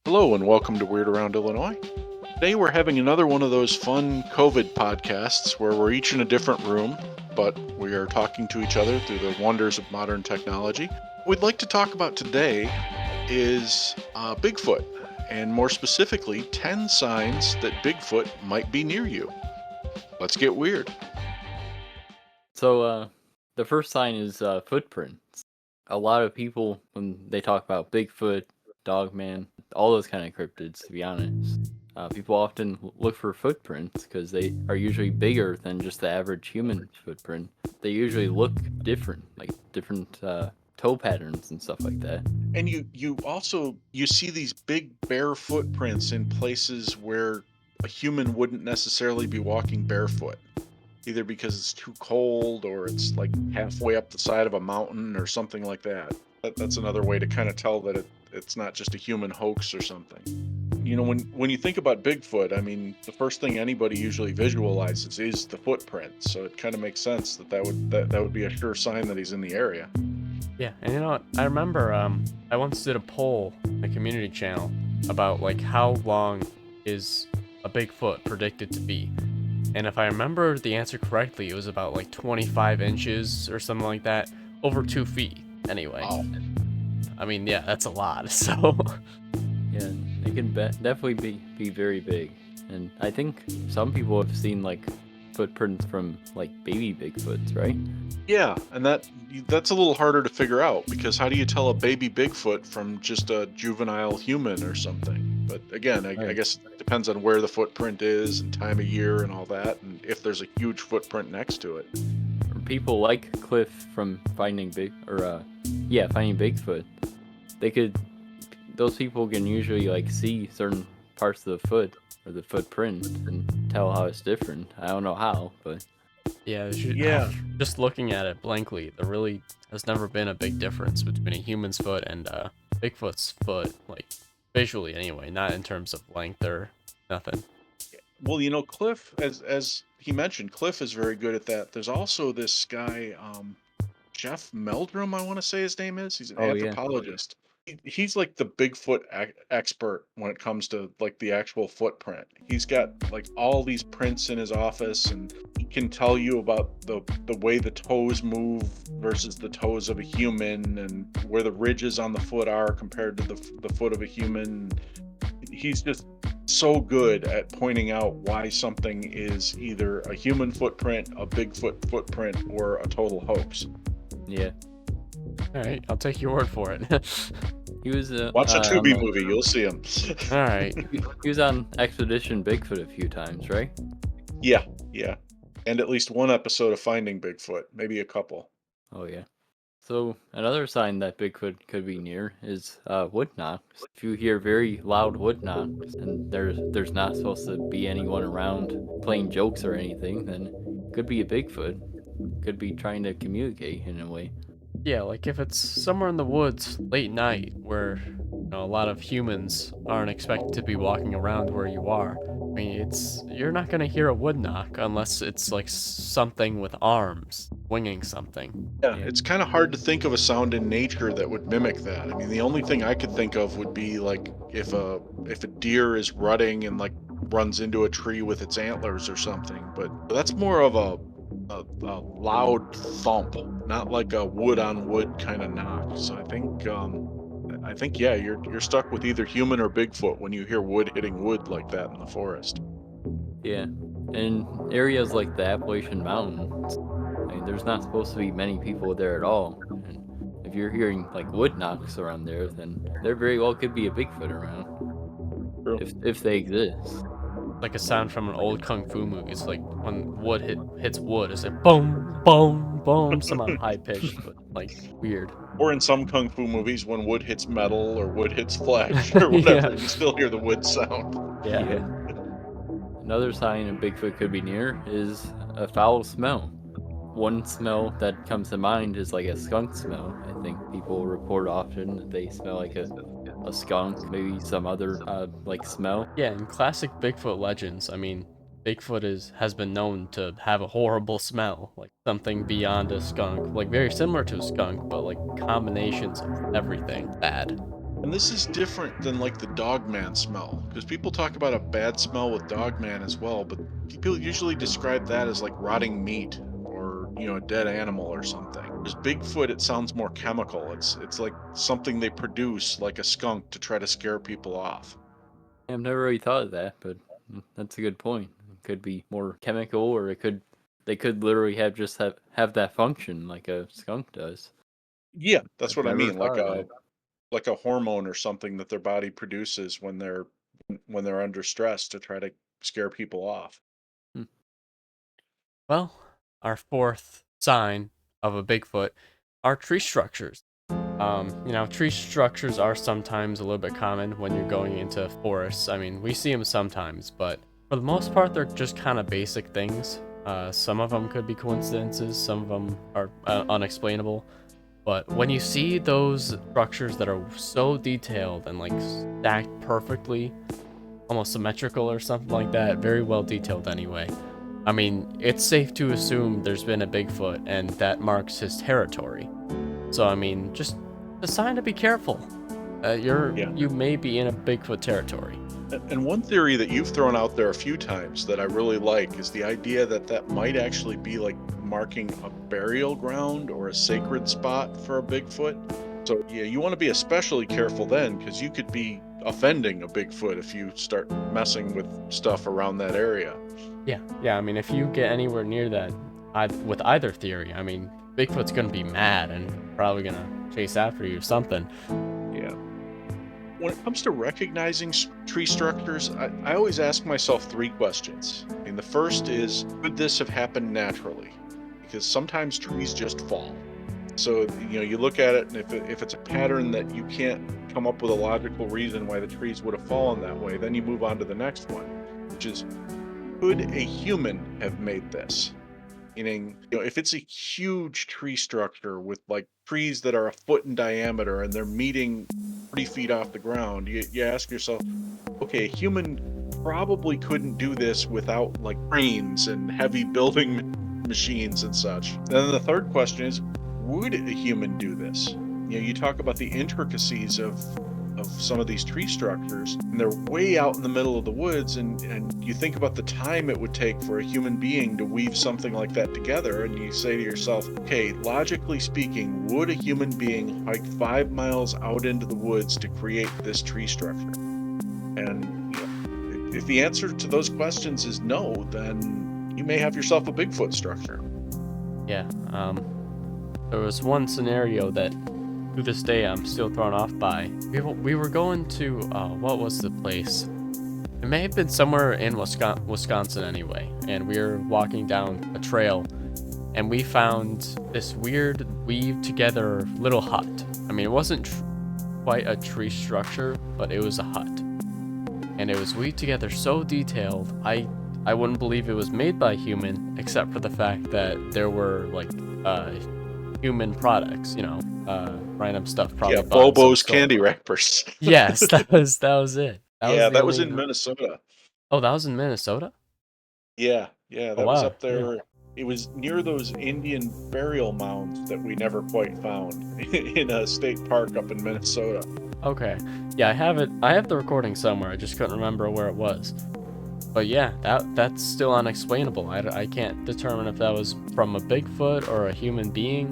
Hello and welcome to Weird Around Illinois. Today we're having another one of those fun COVID podcasts where we're each in a different room, but we are talking to each other through the wonders of modern technology. What we'd like to talk about today is Bigfoot, and more specifically, 10 signs that Bigfoot might be near you. Let's get weird. So, the first sign is footprints. A lot of people, when they talk about Bigfoot, Dogman, all those kind of cryptids, to be honest, people often look for footprints because they are usually bigger than just the average human footprint. They usually look different, like different toe patterns and stuff like that. And you also see these big bare footprints in places where a human wouldn't necessarily be walking barefoot, either because it's too cold or it's like halfway up the side of a mountain or something like that. That's another way to kind of tell that it's not just a human hoax or something. You know, when you think about Bigfoot, I mean, the first thing anybody usually visualizes is the footprint. So it kind of makes sense that would be a sure sign that he's in the area. Yeah, and you know what? I remember I once did a poll on the community channel about like how long is a Bigfoot predicted to be. And if I remember the answer correctly, it was about like 25 inches or something like that, over 2 feet anyway. Wow. I mean, yeah, that's a lot. So Yeah, it can definitely be very big. And I think some people have seen like footprints from like baby Bigfoots, right? Yeah, and that's a little harder to figure out because how do you tell a baby Bigfoot from just a juvenile human or something? But again, I Right. guess it depends on where the footprint is and time of year and all that, and if there's a huge footprint next to it. Or people like Cliff from finding finding Bigfoot. Those people can usually like see certain parts of the foot or the footprint and tell how it's different. I don't know how, but yeah, Yeah. just looking at it blankly, there really has never been a big difference between a human's foot and Bigfoot's foot, like visually anyway, not in terms of length or nothing. Well, you know, Cliff, as he mentioned, Cliff is very good at that. There's also this guy, Jeff Meldrum, I want to say his name is. He's an oh yeah. anthropologist. He's like the Bigfoot expert when it comes to like the actual footprint. He's got like all these prints in his office, and he can tell you about the way the toes move versus the toes of a human, and where the ridges on the foot are compared to the foot of a human. He's just so good at pointing out why something is either a human footprint, a Bigfoot footprint, or a total hoax. Yeah. All right, I'll take your word for it. He was Watch a on Tubi the- movie, you'll see him. All right. He was on Expedition Bigfoot a few times, right? Yeah, and at least one episode of Finding Bigfoot, maybe a couple. Oh yeah. So another sign that Bigfoot could be near is wood knocks. If you hear very loud wood knocks and there's not supposed to be anyone around playing jokes or anything, then it could be a Bigfoot. Could be trying to communicate in a way. Yeah, like if it's somewhere in the woods late night where a lot of humans aren't expected to be walking around where you are. I mean, you're not gonna hear a wood knock unless it's like something with arms winging something. Yeah, it's kind of hard to think of a sound in nature that would mimic that. I mean, the only thing I could think of would be like if a deer is rutting and like runs into a tree with its antlers or something. But that's more of a loud thump, not like a wood on wood kind of knock. So I think yeah, you're stuck with either human or Bigfoot when you hear wood hitting wood like that in the forest. Yeah. In areas like the Appalachian Mountains, I mean, there's not supposed to be many people there at all. And if you're hearing like wood knocks around there, then there very well could be a Bigfoot around. True. If they exist. Like a sound from an old kung fu movie. It's like when wood hits wood, it's like boom, boom, boom, somehow high pitched, but like weird. Or in some kung fu movies, when wood hits metal or wood hits flesh or whatever, Yeah. you still hear the wood sound. Yeah. Another sign a Bigfoot could be near is a foul smell. One smell that comes to mind is like a skunk smell. I think people report often that they smell like a skunk, maybe some other like smell. Yeah, in classic Bigfoot legends, I mean, Bigfoot has been known to have a horrible smell, like something beyond a skunk, like very similar to a skunk, but like combinations of everything bad. And this is different than like the dogman smell, because people talk about a bad smell with dogman as well, but people usually describe that as like rotting meat or a dead animal or something. Whereas Bigfoot, it sounds more chemical. It's like something they produce like a skunk to try to scare people off. I've never really thought of that, but that's a good point. It could be more chemical, or they could literally have that function like a skunk does. Yeah, that's I've what I never mean, thought of that. like a hormone or something that their body produces when they're under stress to try to scare people off. Hmm. Well, our fourth sign of a Bigfoot are tree structures. Tree structures are sometimes a little bit common when you're going into forests. I mean, we see them sometimes, but for the most part, they're just kind of basic things. Some of them could be coincidences, some of them are unexplainable. But when you see those structures that are so detailed and like stacked perfectly, almost symmetrical or something like that, very well detailed anyway. I mean, it's safe to assume there's been a Bigfoot and that marks his territory. So I mean, just a sign to be careful. Yeah. You may be in a Bigfoot territory. And one theory that you've thrown out there a few times that I really like is the idea that that might actually be like marking a burial ground or a sacred spot for a Bigfoot. So, yeah, you want to be especially careful then because you could be offending a Bigfoot if you start messing with stuff around that area. Yeah. I mean, if you get anywhere near that, with either theory, I mean, Bigfoot's gonna be mad and probably gonna chase after you or something. Yeah. When it comes to recognizing tree structures, I always ask myself three questions. I mean, the first is, could this have happened naturally? Because sometimes trees just fall. So, you look at it, and if it's a pattern that you can't come up with a logical reason why the trees would have fallen that way, then you move on to the next one, which is, could a human have made this? Meaning, if it's a huge tree structure with like trees that are a foot in diameter and they're meeting 30 feet off the ground, you ask yourself, okay, a human probably couldn't do this without like cranes and heavy building machines and such. And then the third question is, would a human do this? You talk about the intricacies of some of these tree structures, and they're way out in the middle of the woods, and you think about the time it would take for a human being to weave something like that together, and you say to yourself, okay, logically speaking, would a human being hike 5 miles out into the woods to create this tree structure? And if the answer to those questions is no, then you may have yourself a Bigfoot structure. Yeah. There was one scenario that to this day I'm still thrown off by. We were going to what was the place? It may have been somewhere in Wisconsin anyway, and we were walking down a trail and we found this weird weaved together little hut. I mean, it wasn't quite a tree structure, but it was a hut, and it was weaved together so detailed I wouldn't believe it was made by a human, except for the fact that there were like human products, random stuff probably. Yeah, bought in some Bobo's store. candy wrappers. Yes, that was it. That was the in only- Minnesota. Oh, that was in Minnesota? Yeah, Oh, that was wow. up there. It was near those Indian burial mounds that we never quite found in a state park up in Minnesota. Okay. Yeah, I have it. I have the recording somewhere. I just couldn't remember where it was. But yeah, that's still unexplainable. I can't determine if that was from a Bigfoot or a human being.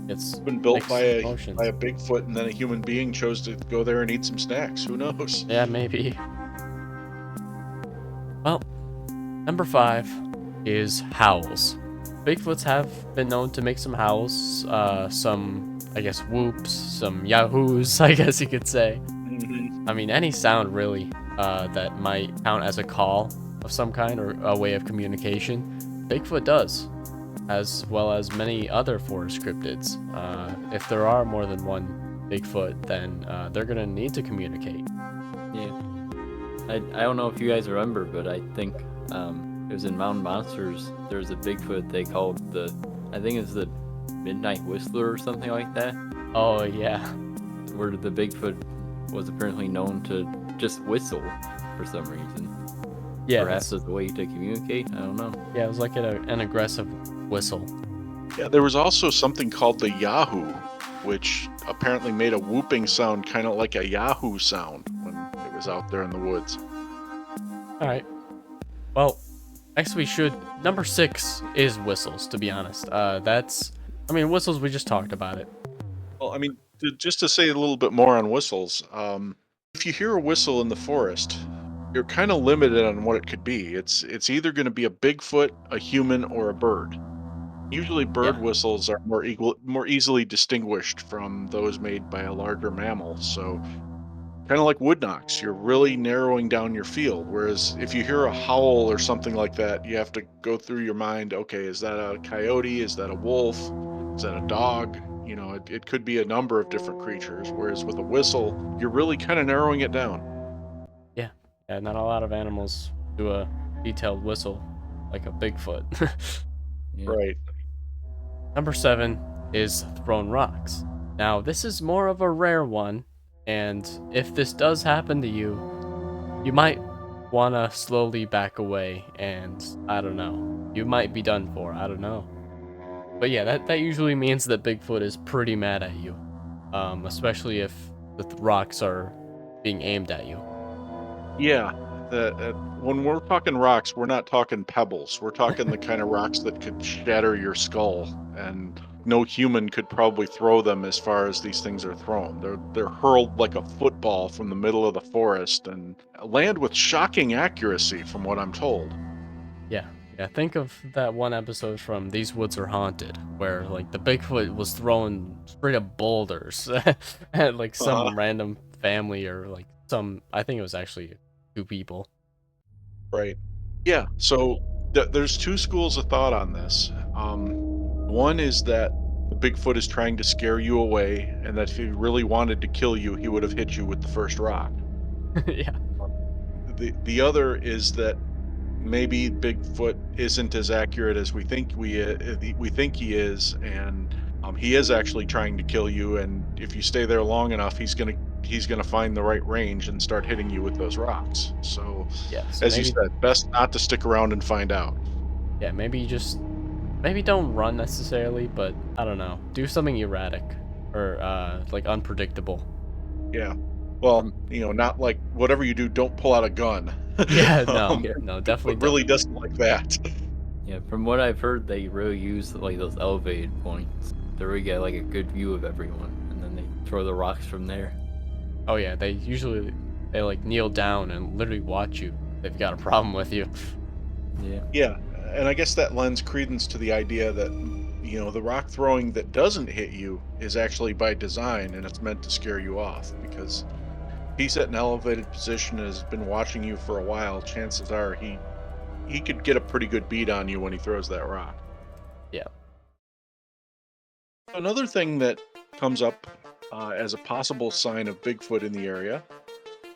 It's Been built mixed by a emotions. Bigfoot, and then a human being chose to go there and eat some snacks. Who knows? Yeah, maybe. Well, number 5 is howls. Bigfoots have been known to make some howls, some, I guess, whoops, some yahoos, I guess you could say. Mhm. I mean, any sound really that might count as a call of some kind or a way of communication, Bigfoot does, as well as many other forest cryptids. If there are more than one Bigfoot, then they're gonna need to communicate. Yeah. I don't know if you guys remember, but I think it was in Mountain Monsters. There was a Bigfoot they called I think it's the Midnight Whistler or something like that, Oh yeah, where the Bigfoot was apparently known to just whistle for some reason. yeah, Perhaps as a way to communicate. I don't know. yeah. It was like an aggressive whistle. Yeah, there was also something called the Yahoo, which apparently made a whooping sound kind of like a Yahoo sound when it was out there in the woods. All right. Well, next we should. Number 6 is whistles. To be honest, whistles. We just talked about it. Well, I mean, just to say a little bit more on whistles, if you hear a whistle in the forest, you're kind of limited on what it could be. It's either going to be a Bigfoot, a human, or a bird. Usually, bird Yeah. whistles are more easily distinguished from those made by a larger mammal. So, kind of like wood knocks, you're really narrowing down your field. Whereas if you hear a howl or something like that, you have to go through your mind. Okay, is that a coyote? Is that a wolf? Is that a dog? You know, it could be a number of different creatures. Whereas with a whistle, you're really kind of narrowing it down. Yeah. Yeah. Not a lot of animals do a detailed whistle like a Bigfoot. Yeah. Right. Number 7 is thrown rocks. Now, this is more of a rare one, and if this does happen to you, you might want to slowly back away, and I don't know. You might be done for, I don't know. But yeah, that usually means that Bigfoot is pretty mad at you, especially if the rocks are being aimed at you. Yeah. When we're talking rocks, we're not talking pebbles. We're talking the kind of rocks that could shatter your skull, and no human could probably throw them as far as these things are thrown. They're hurled like a football from the middle of the forest and land with shocking accuracy, from what I'm told. Yeah. Yeah, think of that one episode from These Woods Are Haunted, where like the Bigfoot was throwing straight up boulders at like Uh-huh. some random family or like I think it was actually 2 people. Right. Yeah. So there's two schools of thought on this. One is that the Bigfoot is trying to scare you away, and that if he really wanted to kill you, he would have hit you with the first rock. Yeah. The other is that maybe Bigfoot isn't as accurate as we think he is, and he is actually trying to kill you. And if you stay there long enough, he's gonna find the right range and start hitting you with those rocks. So, Yeah. So as you said, best not to stick around and find out. maybe don't run necessarily, but I don't know. Do something erratic or like unpredictable. Yeah. Well, From not like whatever you do, don't pull out a gun. Yeah, no. Um, No, definitely Bigfoot really don't. doesn't like that. yeah, from what I've heard, they really use like those elevated points to really get like a good view of everyone, and then they throw the rocks from there. Oh yeah, they like kneel down and literally watch you. They've got a problem with you. Yeah. Yeah, and I guess that lends credence to the idea that, the rock throwing that doesn't hit you is actually by design, and it's meant to scare you off, because if he's at an elevated position and has been watching you for a while, chances are he could get a pretty good beat on you when he throws that rock. Yeah. Another thing that comes up as a possible sign of Bigfoot in the area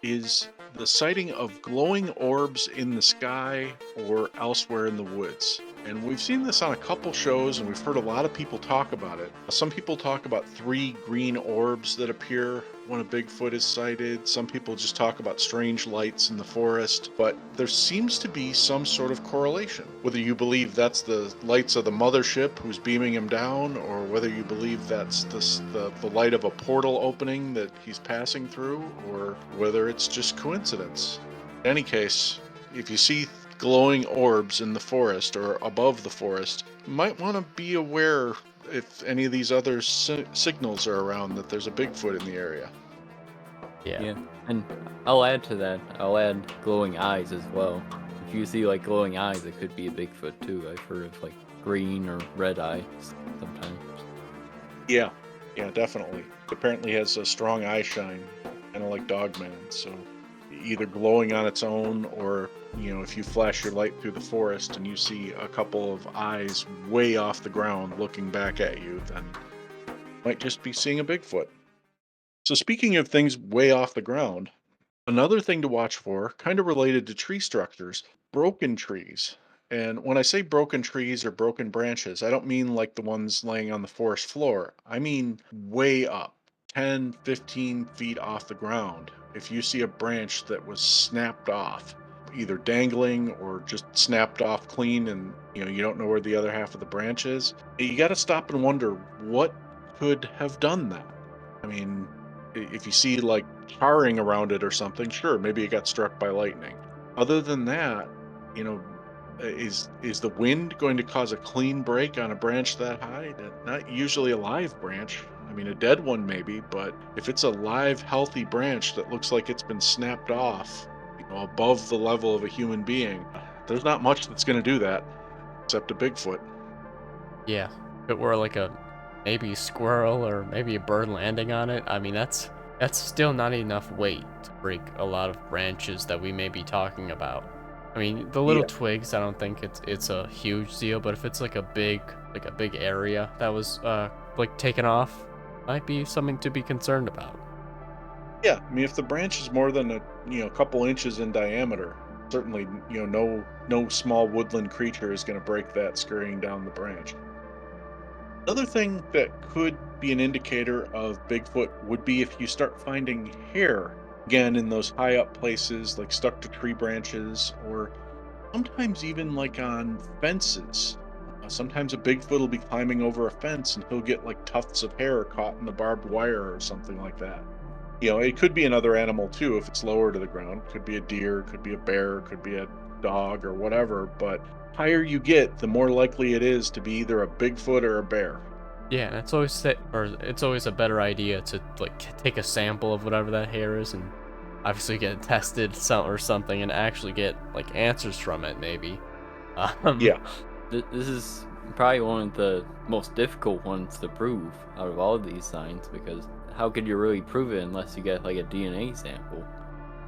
is the sighting of glowing orbs in the sky or elsewhere in the woods. And we've seen this on a couple shows, and we've heard a lot of people talk about it. Some people talk about 3 green orbs that appear when a Bigfoot is sighted. Some people just talk about strange lights in the forest. But there seems to be some sort of correlation. Whether you believe that's the lights of the mothership who's beaming him down, or whether you believe that's the light of a portal opening that he's passing through, or whether it's just coincidence. In any case, if you see glowing orbs in the forest or above the forest, you might want to be aware if any of these other signals are around that there's a Bigfoot in the area. Yeah. Yeah, and I'll add to that. I'll add glowing eyes as well. If you see like glowing eyes, it could be a Bigfoot too. I've heard of like green or red eyes sometimes. Yeah, definitely. It apparently has a strong eye shine, kind of like Dogman. So either glowing on its own, or if you flash your light through the forest and you see a couple of eyes way off the ground looking back at you, then you might just be seeing a Bigfoot. So speaking of things way off the ground, another thing to watch for, kind of related to tree structures, broken trees. And when I say broken trees or broken branches, I don't mean like the ones laying on the forest floor. I mean way up, 10, 15 feet off the ground. If you see a branch that was snapped off, either dangling or just snapped off clean, and you don't know where the other half of the branch is, you got to stop and wonder what could have done that. I mean, if you see like charring around it or something, sure, maybe it got struck by lightning. Other than that, you know, is the wind going to cause a clean break on a branch that high? Not usually a live branch. I mean, a dead one maybe, but if it's a live, healthy branch that looks like it's been snapped off, you know, above the level of a human being, there's not much that's going to do that, except a Bigfoot. Yeah, if it were like a maybe squirrel or maybe a bird landing on it, I mean that's still not enough weight to break a lot of branches that we may be talking about. I mean, the little Yeah. twigs, I don't think it's a huge deal, but if it's like a big area that was like taken off, might be something to be concerned about. Yeah, I mean, if the branch is more than a couple inches in diameter, certainly, no small woodland creature is going to break that scurrying down the branch. Another thing that could be an indicator of Bigfoot would be if you start finding hair, again, in those high up places, like stuck to tree branches, or sometimes even like on fences. Sometimes a Bigfoot will be climbing over a fence and he'll get like tufts of hair caught in the barbed wire or something like that. You know, it could be another animal too if it's lower to the ground. Could be a deer, could be a bear, could be a dog or whatever, but higher you get, the more likely it is to be either a Bigfoot or a bear. Yeah, and it's always a better idea to like take a sample of whatever that hair is and obviously get it tested or something and actually get like answers from it maybe. Yeah. This is probably one of the most difficult ones to prove out of all of these signs, because how could you really prove it unless you get like a DNA sample?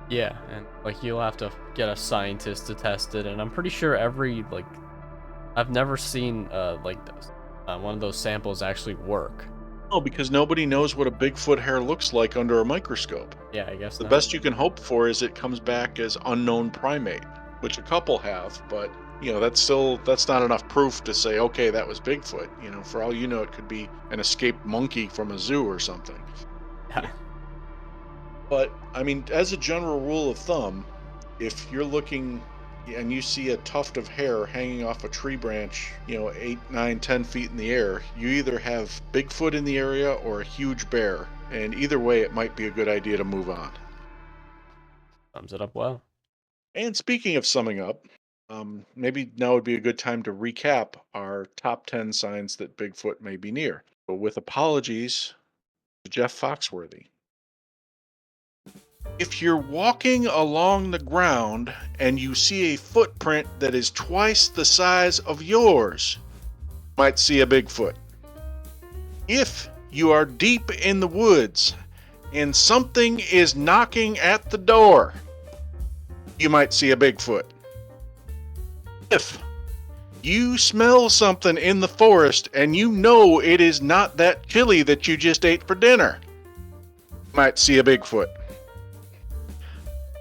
Yeah, and like you'll have to get a scientist to test it, and I'm pretty sure I've never seen one of those samples actually work. Oh, because nobody knows what a Bigfoot hair looks like under a microscope. Yeah, I guess The not. best you can hope for is it comes back as unknown primate, which a couple have, but that's not enough proof to say, okay, that was Bigfoot. You know, for all you know, it could be an escaped monkey from a zoo or something. Yeah. But I mean, as a general rule of thumb, if you're looking and you see a tuft of hair hanging off a tree branch, 8, 9, 10 feet in the air, you either have Bigfoot in the area or a huge bear. And either way, it might be a good idea to move on. Sums it up well. And speaking of summing up, maybe now would be a good time to recap our top 10 signs that Bigfoot may be near. But with apologies to Jeff Foxworthy. If you're walking along the ground and you see a footprint that is twice the size of yours, you might see a Bigfoot. If you are deep in the woods and something is knocking at the door, you might see a Bigfoot. If you smell something in the forest and you know it is not that chili that you just ate for dinner, you might see a Bigfoot.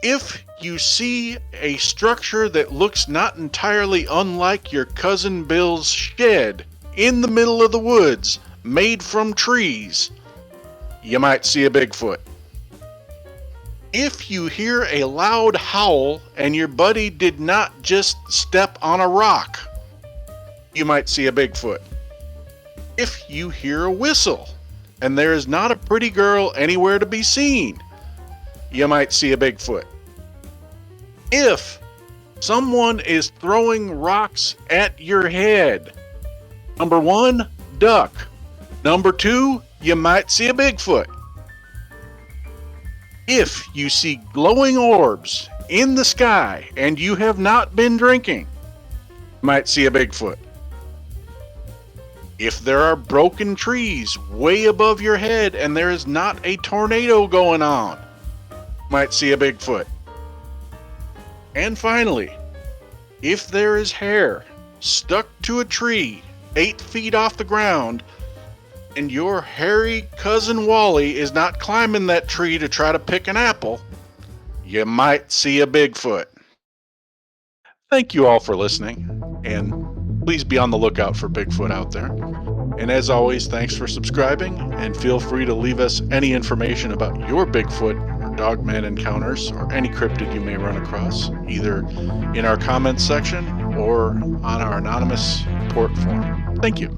If you see a structure that looks not entirely unlike your cousin Bill's shed in the middle of the woods, made from trees, you might see a Bigfoot. If you hear a loud howl and your buddy did not just step on a rock, you might see a Bigfoot. If you hear a whistle and there is not a pretty girl anywhere to be seen, you might see a Bigfoot. If someone is throwing rocks at your head, number 1, duck. Number 2, you might see a Bigfoot. If you see glowing orbs in the sky and you have not been drinking, you might see a Bigfoot. If there are broken trees way above your head and there is not a tornado going on, you might see a Bigfoot. And finally, if there is hair stuck to a tree 8 feet off the ground and your hairy cousin Wally is not climbing that tree to try to pick an apple, you might see a Bigfoot. Thank you all for listening, and please be on the lookout for Bigfoot out there. And as always, thanks for subscribing, and feel free to leave us any information about your Bigfoot or Dogman encounters or any cryptid you may run across, either in our comments section or on our anonymous report form. Thank you.